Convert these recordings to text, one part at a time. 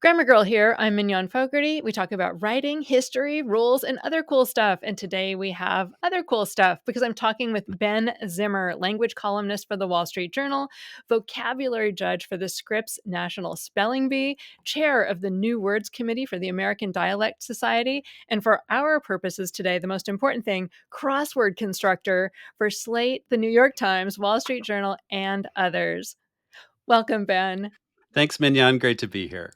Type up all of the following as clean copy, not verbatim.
Grammar Girl here. I'm Mignon Fogarty. We talk about writing, history, rules, and other cool stuff. And today we have other cool stuff because I'm talking with Ben Zimmer, language columnist for the Wall Street Journal, vocabulary judge for the Scripps National Spelling Bee, chair of the New Words Committee for the American Dialect Society, and for our purposes today, the most important thing, crossword constructor for Slate, the New York Times, Wall Street Journal, and others. Welcome, Ben. Thanks, Mignon. Great to be here.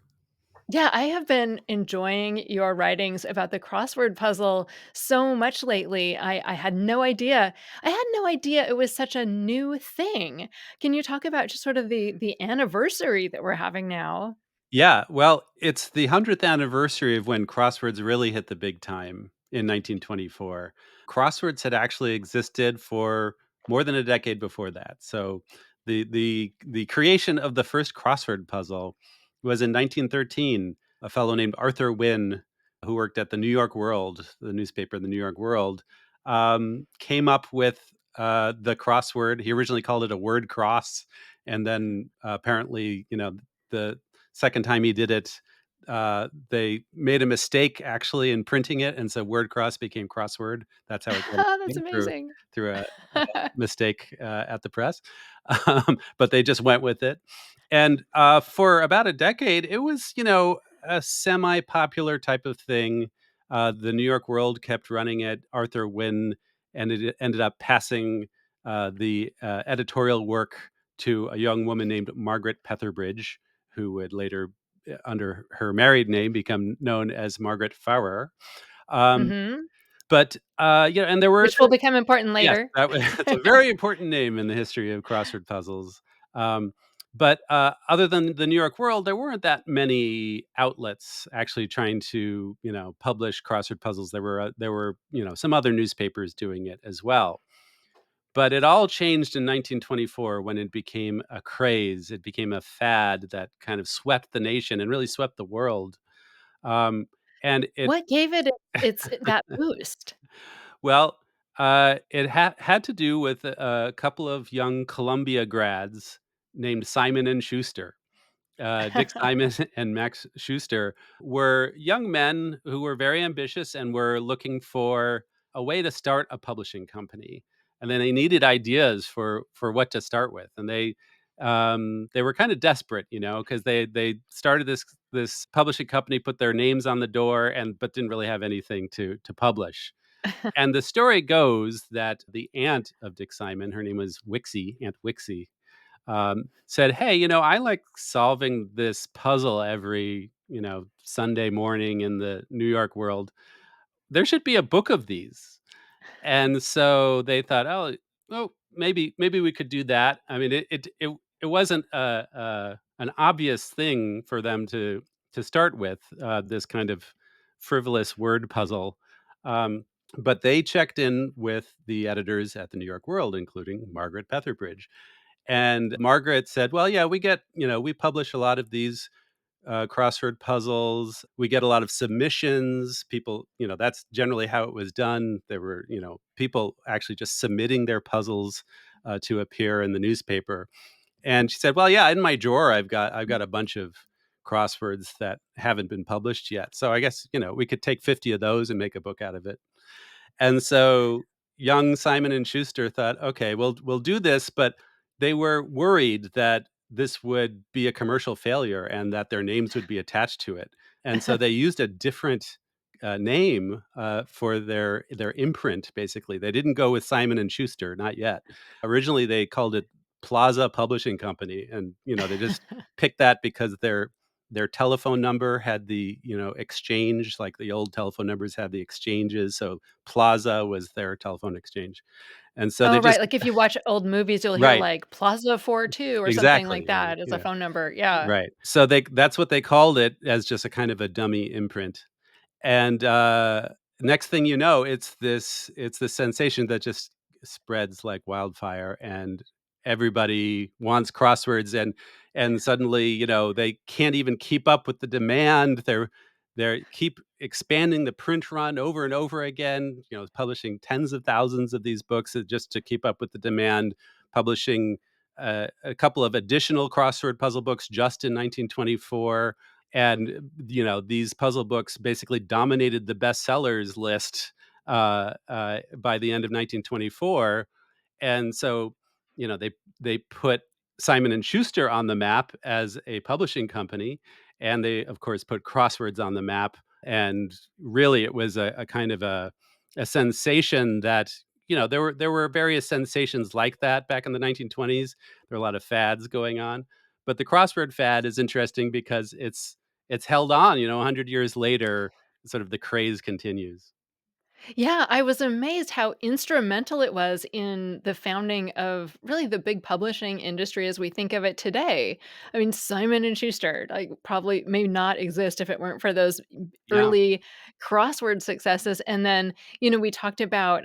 Yeah, I have been enjoying your writings about the crossword puzzle so much lately. I had no idea. I had no idea it was such a new thing. Can you talk about just sort of the anniversary that we're having now? Yeah, well, it's the 100th anniversary of when crosswords really hit the big time in 1924. Crosswords had actually existed for more than a decade before that. So the creation of the first crossword puzzle was in 1913. A fellow named Arthur Wynne, who worked at the New York World, the newspaper, the New York World, came up with the crossword. He originally called it a word cross, and then apparently, the second time he did it, they made a mistake actually in printing it, and so word cross became crossword. That's how it got That's through amazing. a mistake at the press, but they just went with it. And for about a decade, it was a semi-popular type of thing. The New York World kept running it. Arthur Wynne, and it ended up passing the editorial work to a young woman named Margaret Petherbridge, who would later, under her married name, become known as Margaret Farrer. Um, Hmm. but and there were Which will become important yes, later. that's a very important name in the history of crossword puzzles. Um, but other than the New York World, there weren't that many outlets actually trying to publish crossword puzzles. There were some other newspapers doing it as well. But it all changed in 1924 when it became a craze. It became a fad that kind of swept the nation and really swept the world. Um, and it What gave it its that boost? Well, it had to do with a couple of young Columbia grads named Simon and Schuster. Dick Simon and Max Schuster were young men who were very ambitious and were looking for a way to start a publishing company. And then they needed ideas for what to start with, and they were kind of desperate, because they started this publishing company, put their names on the door, and but didn't really have anything to publish. And the story goes that the aunt of Dick Simon, her name was Wixie, Aunt Wixie, said, "Hey, I like solving this puzzle every, Sunday morning in the New York World. There should be a book of these." And so they thought, "Oh, maybe we could do that." I mean, it wasn't an obvious thing for them to start with, this kind of frivolous word puzzle. Um, but they checked in with the editors at the New York World, including Margaret Petherbridge. And Margaret said, "Well, yeah, we publish a lot of these crossword puzzles. We get a lot of submissions. People, that's generally how it was done. There were, people actually just submitting their puzzles to appear in the newspaper." And she said, "Well, yeah, in my drawer, I've got a bunch of crosswords that haven't been published yet. So I guess, we could take 50 of those and make a book out of it." And so young Simon and Schuster thought, "Okay, we'll do this," but they were worried that this would be a commercial failure and that their names would be attached to it. And so they used a different name for their imprint. Basically, they didn't go with Simon and Schuster, not yet. Originally, they called it Plaza Publishing Company, and they just picked that because their telephone number had the exchange, like the old telephone numbers had the exchanges. So Plaza was their telephone exchange, and so Oh, they right, just like, if you watch old movies, you'll hear, right, like, Plaza 42 or something like exactly, that as a yeah, phone number, yeah. right. So that's what they called it, as just a kind of a dummy imprint. And next thing you know, it's this sensation that just spreads like wildfire, and everybody wants crosswords, and suddenly, they can't even keep up with the demand. They're keep expanding the print run over and over again, publishing tens of thousands of these books just to keep up with the demand, publishing a couple of additional crossword puzzle books just in 1924. and these puzzle books basically dominated the bestsellers list by the end of 1924. And so, they put Simon and Schuster on the map as a publishing company, and they, of course, put crosswords on the map. And really, it was a kind of a sensation that there were various sensations like that back in the 1920s. There were a lot of fads going on, but the crossword fad is interesting because it's held on. 100 years later, sort of the craze continues. Yeah, I was amazed how instrumental it was in the founding of really the big publishing industry as we think of it today. I mean, Simon and Schuster, like, probably may not exist if it weren't for those Yeah. early crossword successes. And then, we talked about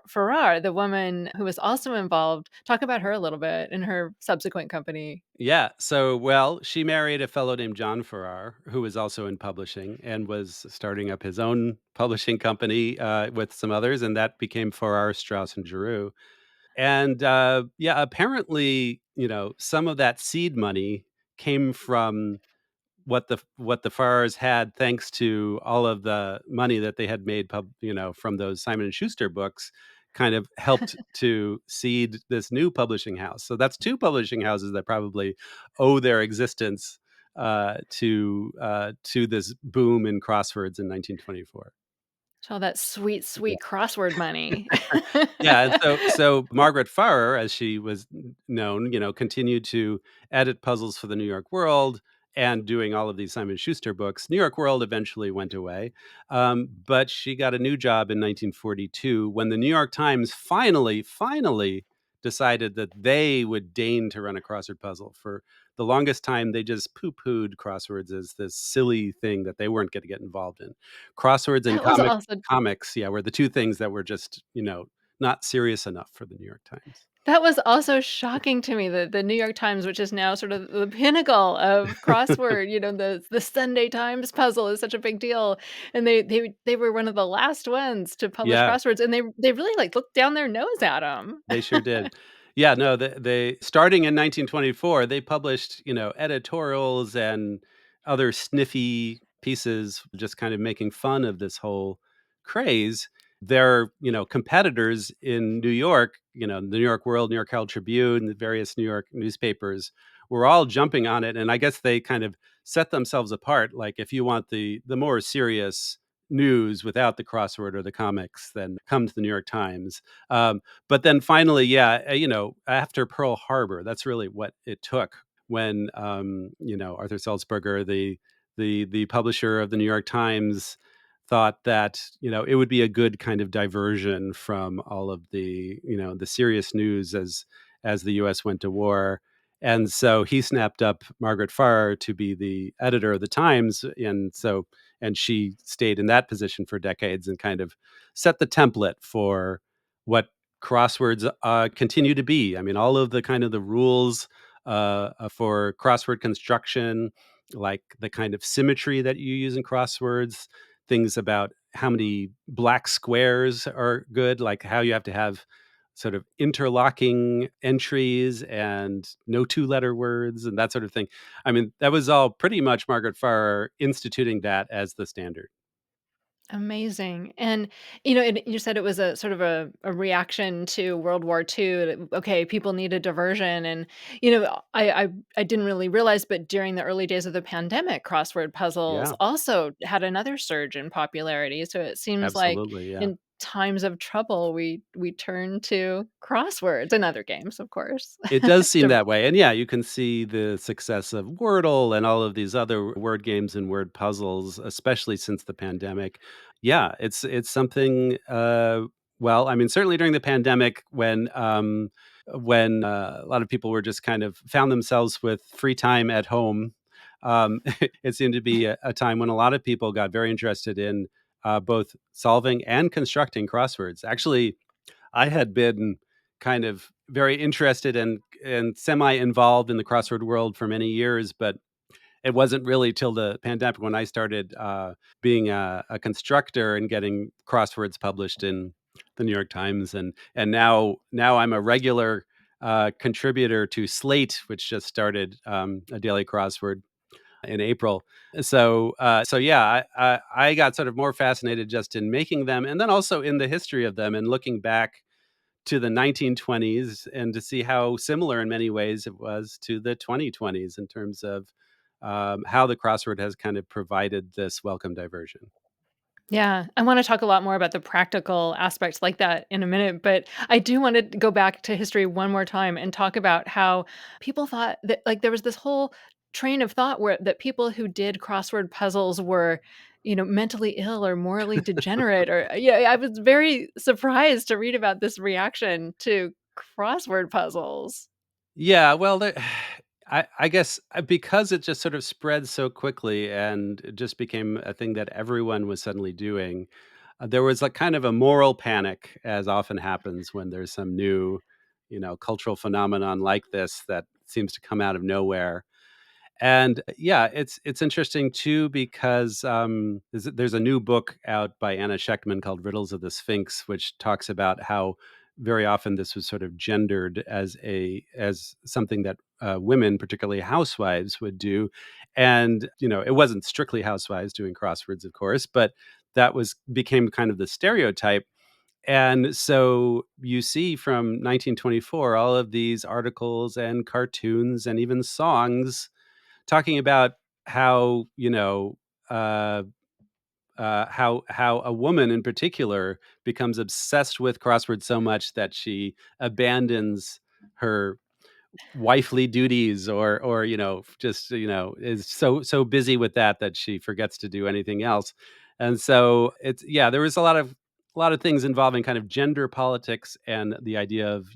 Farrar, the woman who was also involved. Talk about her a little bit and her subsequent company. Yeah. So, well, she married a fellow named John Farrar, who was also in publishing and was starting up his own publishing company with some others, and that became Farrar, Straus, and Giroux. And yeah, apparently, some of that seed money came from what the Farrars had, thanks to all of the money that they had made from those Simon and Schuster books, kind of helped to seed this new publishing house. So that's two publishing houses that probably owe their existence to this boom in crosswords in 1924. All that sweet, sweet crossword money. Yeah, and so Margaret Farrar, as she was known, continued to edit puzzles for the New York World and doing all of these Simon Schuster books. New York World eventually went away, but she got a new job in 1942 when the New York Times finally decided that they would deign to run a crossword puzzle. For the longest time, they just poo-pooed crosswords as this silly thing that they weren't going to get involved in. Crosswords and That was also comics, yeah, were the 2 things that were just, not serious enough for the New York Times. That was also shocking to me that the New York Times, which is now sort of the pinnacle of crossword, the Sunday Times puzzle is such a big deal, and they were one of the last ones to publish Yeah. crosswords, and they really, like, looked down their nose at them. They sure did. Yeah, no, they starting in 1924, they published, editorials and other sniffy pieces, just kind of making fun of this whole craze. Their, competitors in New York, the New York World, New York Herald Tribune, the various New York newspapers were all jumping on it, and I guess they kind of set themselves apart. Like, if you want the more serious news without the crossword or the comics, then come to the New York Times. But then finally, yeah, after Pearl Harbor, that's really what it took when, Arthur Sulzberger, the publisher of the New York Times, thought that, it would be a good kind of diversion from all of the serious news as the US went to war. And so he snapped up Margaret Farrar to be the editor of the Times. And she stayed in that position for decades and kind of set the template for what crosswords continue to be. I mean, all of the kind of the rules for crossword construction, like the kind of symmetry that you use in crosswords, things about how many black squares are good, like how you have to have sort of interlocking entries and no two-letter words and that sort of thing. I mean, that was all pretty much Margaret Farrar instituting that as the standard. Amazing. And, and you said it was a sort of a reaction to World War II. That, okay, people need a diversion. And, I didn't really realize, but during the early days of the pandemic, crossword puzzles Yeah, also had another surge in popularity. So it seems like absolutely. Yeah. in times of trouble, we turn to crosswords and other games, of course. It does seem to that way, and yeah, you can see the success of Wordle and all of these other word games and word puzzles, especially since the pandemic. Yeah, it's something, well, I mean, certainly during the pandemic when a lot of people were just kind of found themselves with free time at home, it seemed to be a time when a lot of people got very interested in, both solving and constructing crosswords. Actually, I had been kind of very interested and semi-involved in the crossword world for many years, but it wasn't really till the pandemic when I started being a constructor and getting crosswords published in the New York Times, and now I'm a regular contributor to Slate, which just started a daily crossword. in April. So yeah, I got sort of more fascinated just in making them, and then also in the history of them, and looking back to the 1920s and to see how similar in many ways it was to the 2020s in terms of how the crossword has kind of provided this welcome diversion. Yeah, I wanna talk a lot more about the practical aspects like that in a minute, but I do wanna go back to history one more time and talk about how people thought that like, there was this whole train of thought where that people who did crossword puzzles were, mentally ill or morally degenerate or yeah, I was very surprised to read about this reaction to crossword puzzles. Yeah, well, I guess because it just sort of spread so quickly and it just became a thing that everyone was suddenly doing, there was a kind of a moral panic, as often happens when there's some new, cultural phenomenon like this that seems to come out of nowhere. And yeah, it's interesting too because there's a new book out by Anna Schechtman called "Riddles of the Sphinx," which talks about how very often this was sort of gendered as something that women, particularly housewives, would do, and it wasn't strictly housewives doing crosswords, of course, but that was became kind of the stereotype. And so you see from 1924 all of these articles and cartoons and even songs talking about how uh, how a woman in particular becomes obsessed with crosswords so much that she abandons her wifely duties, or just is so busy with that she forgets to do anything else. And so it's yeah, there was a lot of things involving kind of gender politics and the idea of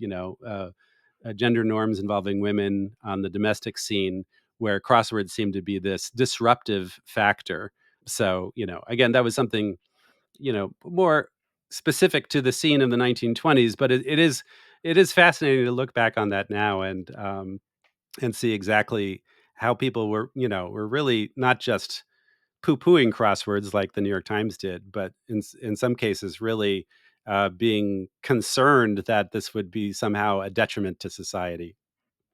gender norms involving women on the domestic scene, where crosswords seem to be this disruptive factor. So, again, that was something, more specific to the scene in the 1920s, but it is fascinating to look back on that now and see exactly how people were really not just poo-pooing crosswords like the New York Times did, but in some cases really being concerned that this would be somehow a detriment to society.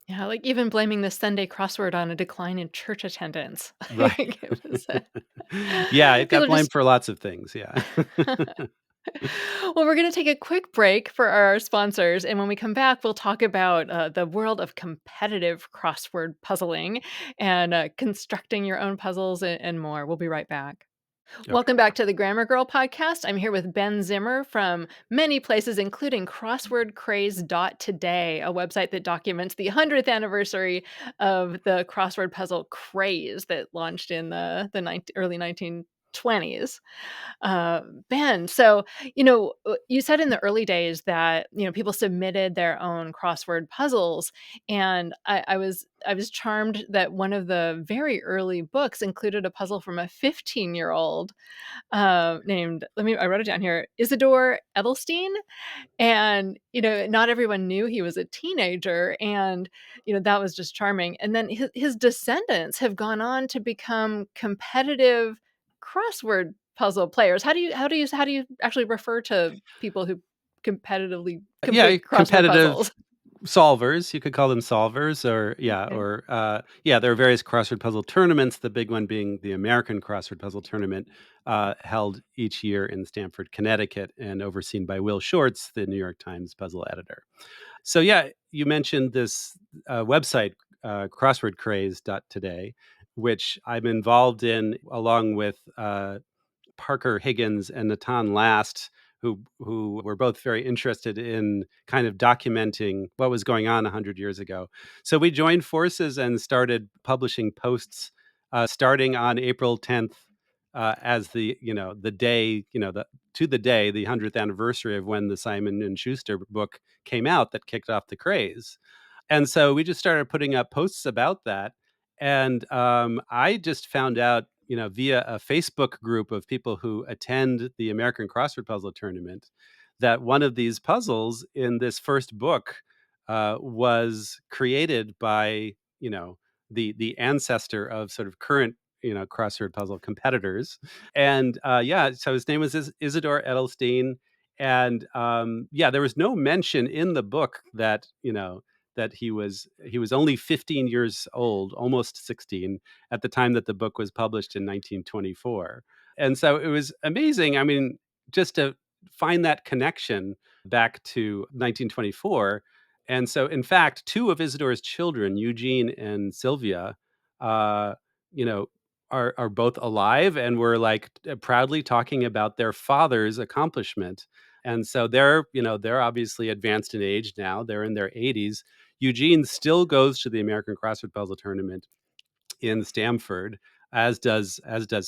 Yeah, like even blaming the Sunday crossword on a decline in church attendance. Right. Like it was, Yeah, it got people blamed just for lots of things, yeah. Well, we're going to take a quick break for our sponsors. And when we come back, we'll talk about the world of competitive crossword puzzling and constructing your own puzzles and more. We'll be right back. Okay. Welcome back to the Grammar Girl podcast. I'm here with Ben Zimmer from many places, including crosswordcraze.today, a website that documents the 100th anniversary of the crossword puzzle craze that launched in the early 1920s. Ben, so you said in the early days that people submitted their own crossword puzzles, and I was charmed that one of the very early books included a puzzle from a 15-year-old named I wrote it down here, Isidore Edelstein, and not everyone knew he was a teenager, and that was just charming. And then his descendants have gone on to become competitive crossword puzzle players. How do you actually refer to people who competitively Yeah, complete crossword competitive puzzles? solvers, you could call them solvers, or yeah, Okay. or yeah, there are various crossword puzzle tournaments, the big one being the American Crossword Puzzle Tournament, held each year in Stamford, Connecticut, and overseen by Will Shortz, the New York Times puzzle editor. So yeah, you mentioned this website, crosswordcraze.today, which I'm involved in along with Parker Higgins and Natan Last, who were both very interested in kind of documenting what was going on 100 years ago. So we joined forces and started publishing posts starting on April 10th, as the day, the day, the 100th anniversary of when the Simon and Schuster book came out that kicked off the craze. And so we just started putting up posts about that. And I just found out, via a Facebook group of people who attend the American Crossword Puzzle Tournament, that one of these puzzles in this first book was created by, the ancestor of sort of current, crossword puzzle competitors. And yeah, so his name was Isidore Edelstein. And yeah, there was no mention in the book that, that he was only 15 years old, almost 16, at the time that the book was published in 1924. And so it was amazing. I mean, just to find that connection back to 1924. And so, in fact, two of Isidore's children, Eugene and Sylvia, uh, you know, are both alive, and were like proudly talking about their father's accomplishment. And so they're obviously advanced in age now. They're in their 80s. Eugene still goes to the American Crossword Puzzle Tournament in Stamford, as does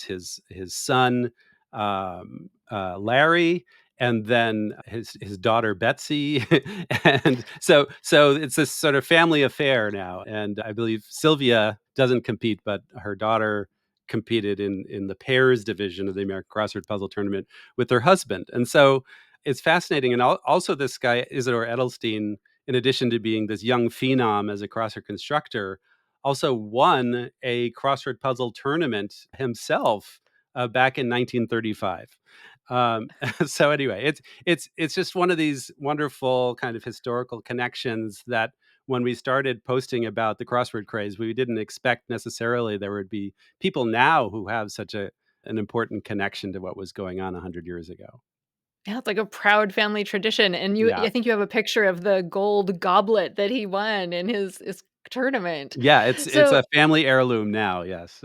his son, Larry, and then his daughter Betsy, and so it's this sort of family affair now. And I believe Sylvia doesn't compete, but her daughter competed in the pairs division of the American Crossword Puzzle Tournament with her husband. And so it's fascinating. And also, this guy Isidore Edelstein, in addition to being this young phenom as a crossword constructor, also won a crossword puzzle tournament himself back in 1935. Um, so anyway, it's just one of these wonderful kind of historical connections that when we started posting about the crossword craze, we didn't expect necessarily there would be people now who have such an important connection to what was going on 100 years ago. Yeah, it's like a proud family tradition, and Yeah. I think you have a picture of the gold goblet that he won in his tournament. Yeah, it's So a family heirloom now, yes.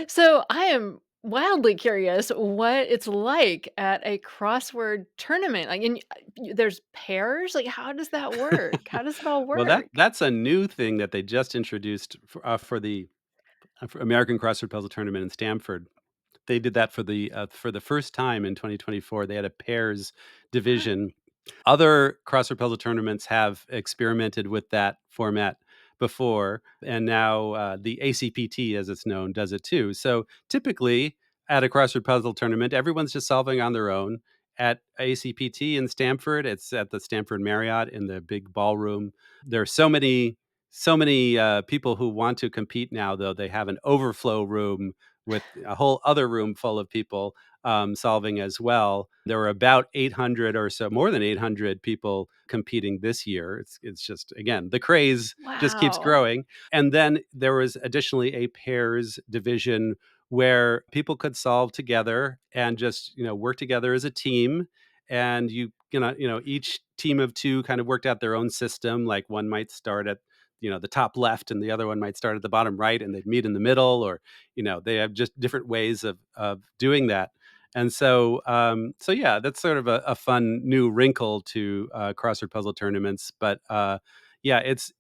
so I am wildly curious what it's like at a crossword tournament. Like, and there's pairs. Like, how does that work? How does it all Well, work? that's a new thing that they just introduced for the for American Crossword Puzzle Tournament in Stamford. They did that for the first time in 2024. They had a pairs division. Other crossword puzzle tournaments have experimented with that format before, and now the ACPT, as it's known, does it too. So typically, at a crossword puzzle tournament, everyone's just solving on their own. At ACPT in Stamford, it's at the Stamford Marriott in the big ballroom. There are so many people who want to compete now, though. They have an overflow room with a whole other room full of people solving as well. There were about 800 or so, more than 800 people competing this year. It's just, again, the craze just keeps Wow. growing. And then there was additionally a pairs division where people could solve together and just work together as a team. And each team of two kind of worked out their own system. Like one might start at the top left, and the other one might start at the bottom right, and they'd meet in the middle, or they have just different ways of doing that. And so yeah, that's sort of a fun new wrinkle to crossword puzzle tournaments. But yeah, it's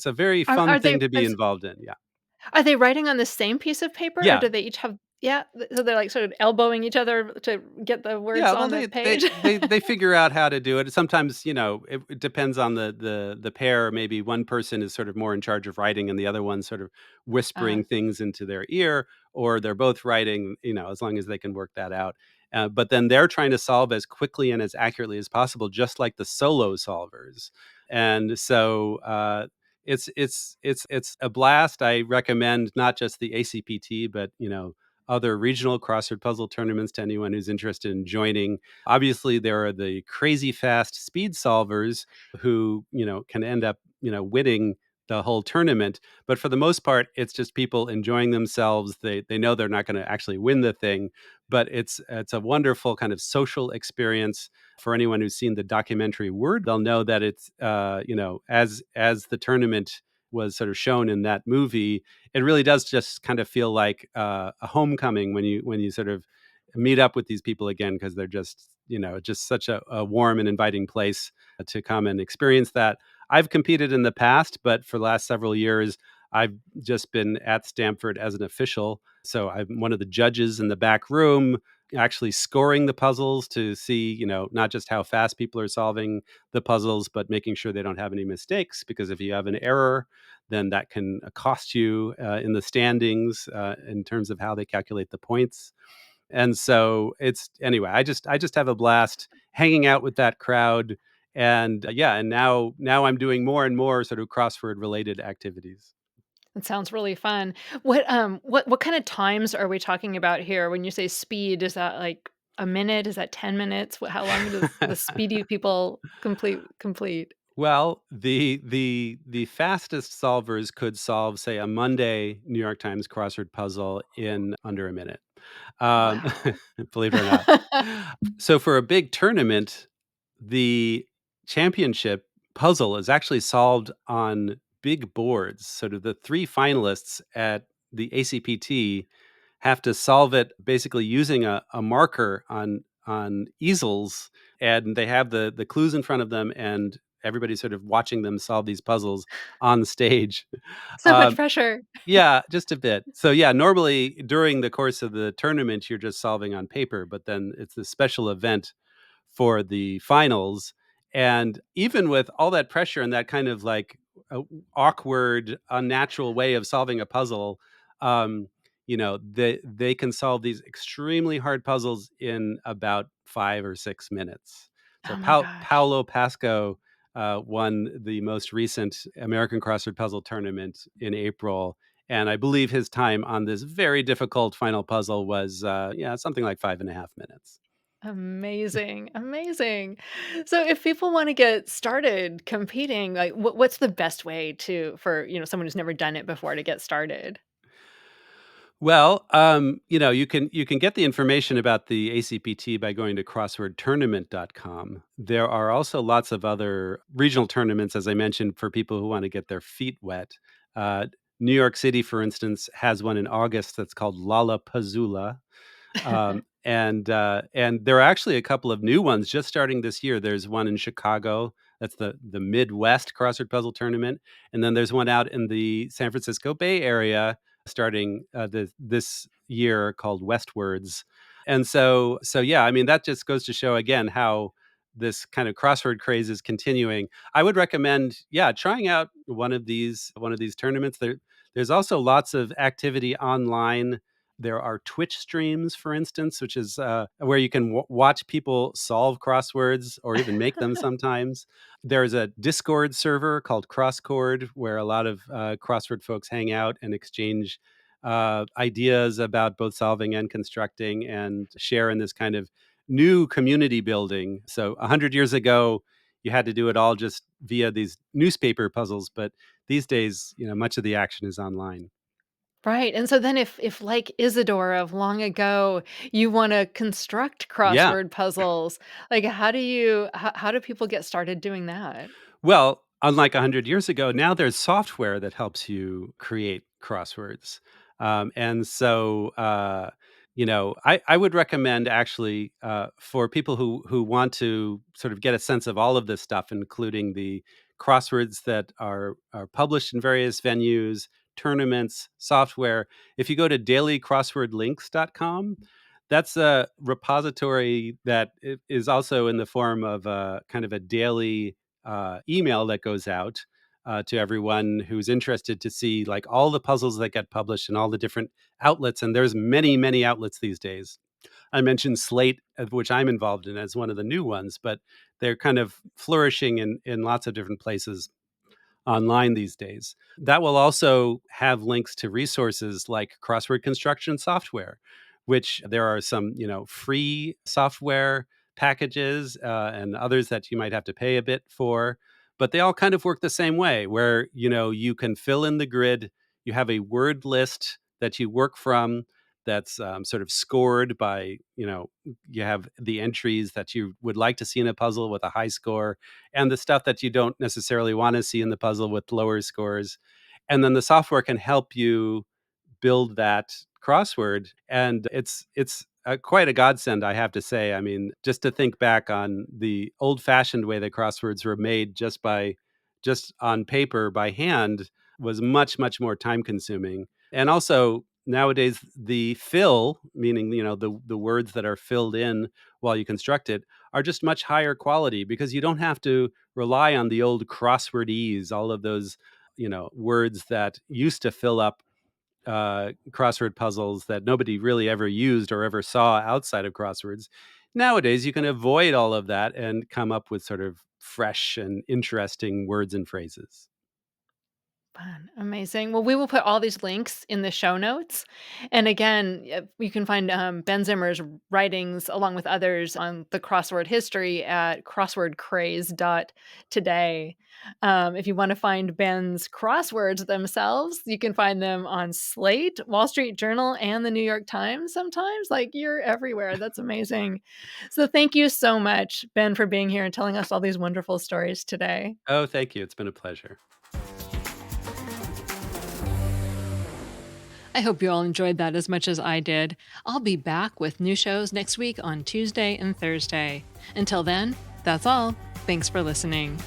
a very fun Are they thing to be involved in. Yeah. are they writing on the same piece of paper, or Yeah. do they each have? Yeah, so they're like sort of elbowing each other to get the words Yeah, well, on the they they page. they they figure out how to do it. Sometimes, it depends on the pair. Maybe one person is sort of more in charge of writing, and the other one sort of Uh, whispering things into their ear, or they're both writing. As long as they can work that out. But then they're trying to solve as quickly and as accurately as possible, just like the solo solvers. And so it's a blast. I recommend not just the ACPT, but other regional crossword puzzle tournaments to anyone who's interested in joining. Obviously, there are the crazy fast speed solvers who, can end up, winning the whole tournament. But for the most part, it's just people enjoying themselves. They know they're not going to actually win the thing, but it's a wonderful kind of social experience. For anyone who's seen the documentary Word, they'll know that it's as the tournament was sort of shown in that movie, it really does just kind of feel like a homecoming when you sort of meet up with these people again, because they're just such a warm and inviting place to come and experience that. I've competed in the past, but for the last several years, I've just been at Stanford as an official. So I'm one of the judges in the back room, actually scoring the puzzles to see, not just how fast people are solving the puzzles, but making sure they don't have any mistakes. Because if you have an error, then that can cost you in the standings in terms of how they calculate the points. And so it's anyway. I just have a blast hanging out with that crowd, and yeah, and now I'm doing more and more sort of crossword related activities. That sounds really fun. What kind of times are we talking about here when you say speed? Is that like a minute? Is that 10 minutes? How long does the speedy people complete? Well, the fastest solvers could solve, say, a Monday New York Times crossword puzzle in under a minute. Um, Wow. believe it or not. So for a big tournament, the championship puzzle is actually solved on big boards. So the three finalists at the ACPT have to solve it basically using a marker on easels, and they have the clues in front of them, and everybody's sort of watching them solve these puzzles on stage. So much Um, pressure. yeah, just a bit. So yeah, normally during the course of the tournament, you're just solving on paper, but then it's a special event for the finals. And even with all that pressure and that kind of like awkward, unnatural way of solving a puzzle, um, they can solve these extremely hard puzzles in about 5 or 6 minutes. So Oh my gosh. Paolo Pasco won the most recent American Crossword Puzzle tournament in April, and I believe his time on this very difficult final puzzle was, yeah, something like 5.5 minutes. Amazing, amazing. So if people wanna get started competing, like, what's the best way to for, someone who's never done it before to get started? Well, you can get the information about the ACPT by going to crosswordtournament.com. There are also lots of other regional tournaments, as I mentioned, for people who want to get their feet wet. Uh, New York City, for instance, has one in August that's called Lollapuzzoola. And there are actually a couple of new ones just starting this year. There's one in Chicago. That's the Midwest Crossword Puzzle Tournament, and then there's one out in the San Francisco Bay Area starting this year called Westwards. And so yeah, I mean that just goes to show again how this kind of crossword craze is continuing. I would recommend, yeah, trying out one of these tournaments. There's also lots of activity online. There are Twitch streams, for instance, which is where you can watch people solve crosswords or even make them sometimes. There's a Discord server called Crosscord where a lot of crossword folks hang out and exchange ideas about both solving and constructing and share in this kind of new community building. So 100 years ago, you had to do it all just via these newspaper puzzles, but these days, much of the action is online. Right, and so then if like Isidore of long ago, you wanna construct Yeah. crossword puzzles, like, how do people get started doing that? Well, unlike 100 years ago, now there's software that helps you create crosswords. And so, I would recommend actually for people who want to sort of get a sense of all of this stuff, including the crosswords that are published in various venues, tournaments, software. If you go to dailycrosswordlinks.com, that's a repository that is also in the form of a kind of a daily email that goes out to everyone who's interested to see like all the puzzles that get published and all the different outlets. And there's many, many outlets these days. I mentioned Slate, of which I'm involved in as one of the new ones, but they're kind of flourishing in lots of different places online these days. That will also have links to resources like crossword construction software, which there are some, free software packages and others that you might have to pay a bit for, but they all kind of work the same way where, you can fill in the grid, you have a word list that you work from that's sort of scored by, you have the entries that you would like to see in a puzzle with a high score and the stuff that you don't necessarily want to see in the puzzle with lower scores. And then the software can help you build that crossword, and it's quite a godsend, I have to say. I mean, just to think back on the old-fashioned way that crosswords were made just on paper by hand was much, much more time-consuming. And also, nowadays, the fill, meaning, the words that are filled in while you construct it, are just much higher quality because you don't have to rely on the old crosswordese, all of those, words that used to fill up crossword puzzles that nobody really ever used or ever saw outside of crosswords. Nowadays, you can avoid all of that and come up with sort of fresh and interesting words and phrases. Fun. Amazing. Well, we will put all these links in the show notes. And again, you can find Ben Zimmer's writings along with others on the crossword history at crosswordcraze.today. If you want to find Ben's crosswords themselves, you can find them on Slate, Wall Street Journal, and the New York Times sometimes. Like you're everywhere. That's amazing. So thank you so much, Ben, for being here and telling us all these wonderful stories today. Oh, thank you. It's been a pleasure. I hope you all enjoyed that as much as I did. I'll be back with new shows next week on Tuesday and Thursday. Until then, that's all. Thanks for listening.